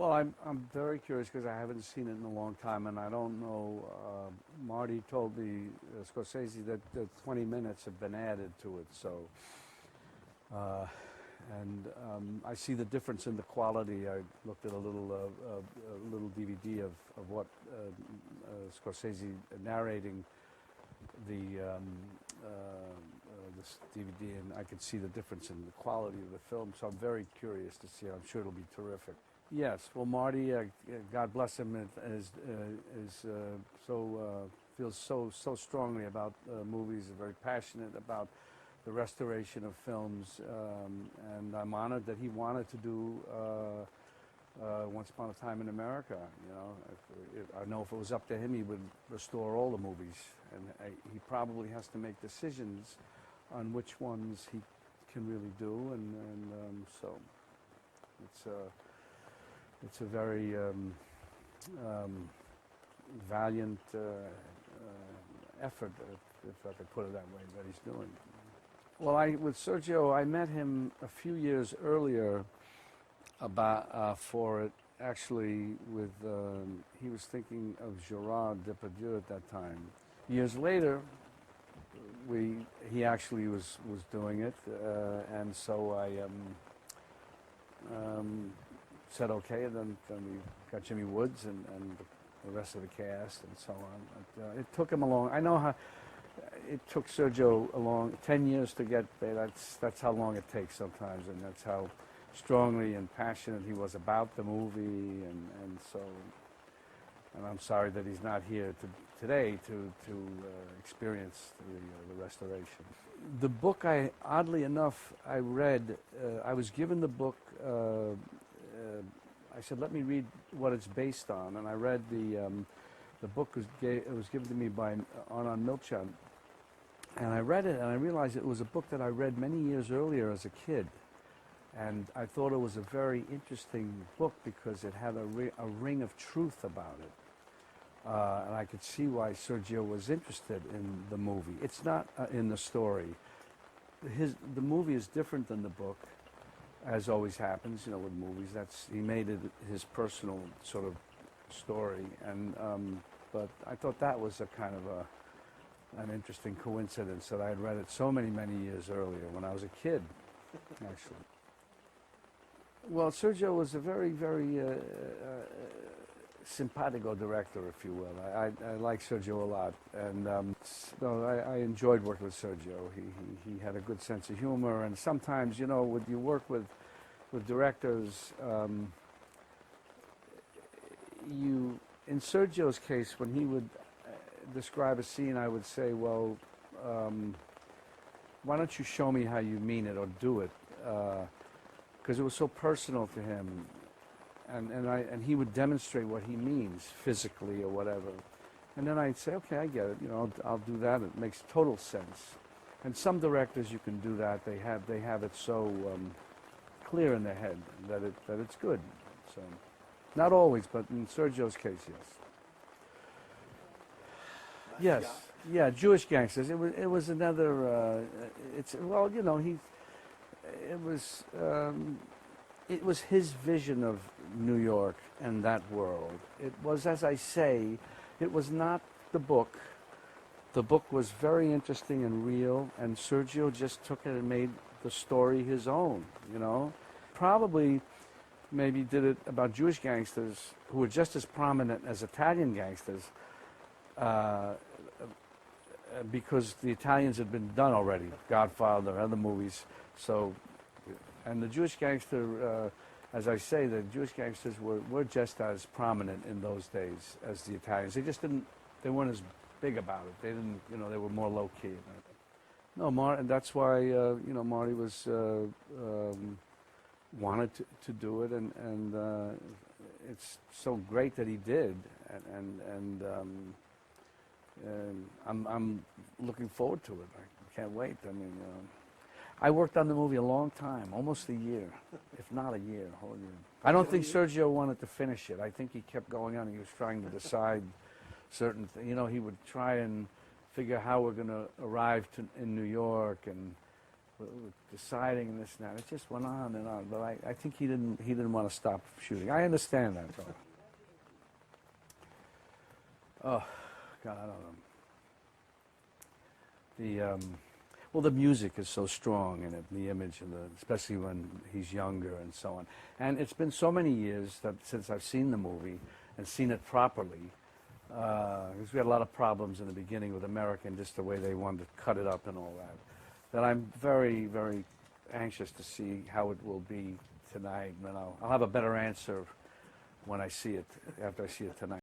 Well, I'm very curious because I haven't seen it in a long time, and I don't know. Marty told me, Scorsese, that 20 minutes have been added to it. So, I see the difference in the quality. I looked at a little DVD of what Scorsese narrating this DVD, and I could see the difference in the quality of the film. So I'm very curious to see. I'm sure it'll be terrific. Yes, well, Marty, God bless him, feels so strongly about movies. Very passionate about the restoration of films, and I'm honored that he wanted to do Once Upon a Time in America. You know, I know if it was up to him, he would restore all the movies, and he probably has to make decisions on which ones he can really do, and so it's a very valiant effort, if I could put it that way, that he's doing. Well, with Sergio, I met him a few years earlier for it. Actually, he was thinking of Gerard Depardieu at that time. Years later, he actually was doing it, and so I said okay, and then we got Jimmy Woods and the rest of the cast and so on. It took him I know how it took Sergio 10 years to get there. That's how long it takes sometimes, and that's how strongly and passionate he was about the movie, and I'm sorry that he's not here today to experience the restoration. The book, oddly enough, I read. I was given the book. I said, let me read what it's based on, and I read the book was given to me by Arnon Milchan, and I read it, and I realized it was a book that I read many years earlier as a kid, and I thought it was a very interesting book because it had a ring of truth about it, and I could see why Sergio was interested in the movie. It's not in the story. The movie is different than the book, as always happens, you know, with movies. He made it his personal sort of story, and but I thought that was a kind of an interesting coincidence that I had read it so many years earlier when I was a kid, actually. Well, Sergio was a very simpatico director, if you will. I like Sergio a lot, and I enjoyed working with Sergio. He had a good sense of humor, and sometimes, you know, when you work with directors, in Sergio's case, when he would describe a scene, I would say, well, why don't you show me how you mean it or do it? Because it was so personal to him. And he would demonstrate what he means physically or whatever, and then I'd say, okay, I get it. You know, I'll do that. It makes total sense. And some directors, you can do that. They have it so clear in their head that it's good. So, not always, but in Sergio's case, yes. Yes, yeah, Jewish Gangsters. It was another. You know, it was his vision of New York and that world. It was, as I say, it was not the book. The book was very interesting and real, and Sergio just took it and made the story his own, you know. Probably maybe did it about Jewish gangsters who were just as prominent as Italian gangsters because the Italians had been done already, Godfather, other movies. So, and the Jewish gangster, as I say, the Jewish gangsters were just as prominent in those days as the Italians. They weren't as big about it. They didn't, you know, they were more low key. No, and that's why, you know, Marty was wanted to do it, and it's so great that he did, and I'm looking forward to it. I can't wait. I mean. I worked on the movie a long time, almost a year, if not a year, a whole year. I don't think Sergio wanted to finish it. I think he kept going on. He was trying to decide certain things. You know, he would try and figure how we're going to arrive in New York, and deciding and this and that. It just went on and on. But I think he didn't want to stop shooting. I understand that, though. Oh, God, I don't know. Well, the music is so strong in it, the image, and especially when he's younger and so on. And it's been so many years since I've seen the movie and seen it properly. Because we had a lot of problems in the beginning with American, just the way they wanted to cut it up and all that. That I'm very, very anxious to see how it will be tonight. And I'll have a better answer when I see it, after I see it tonight.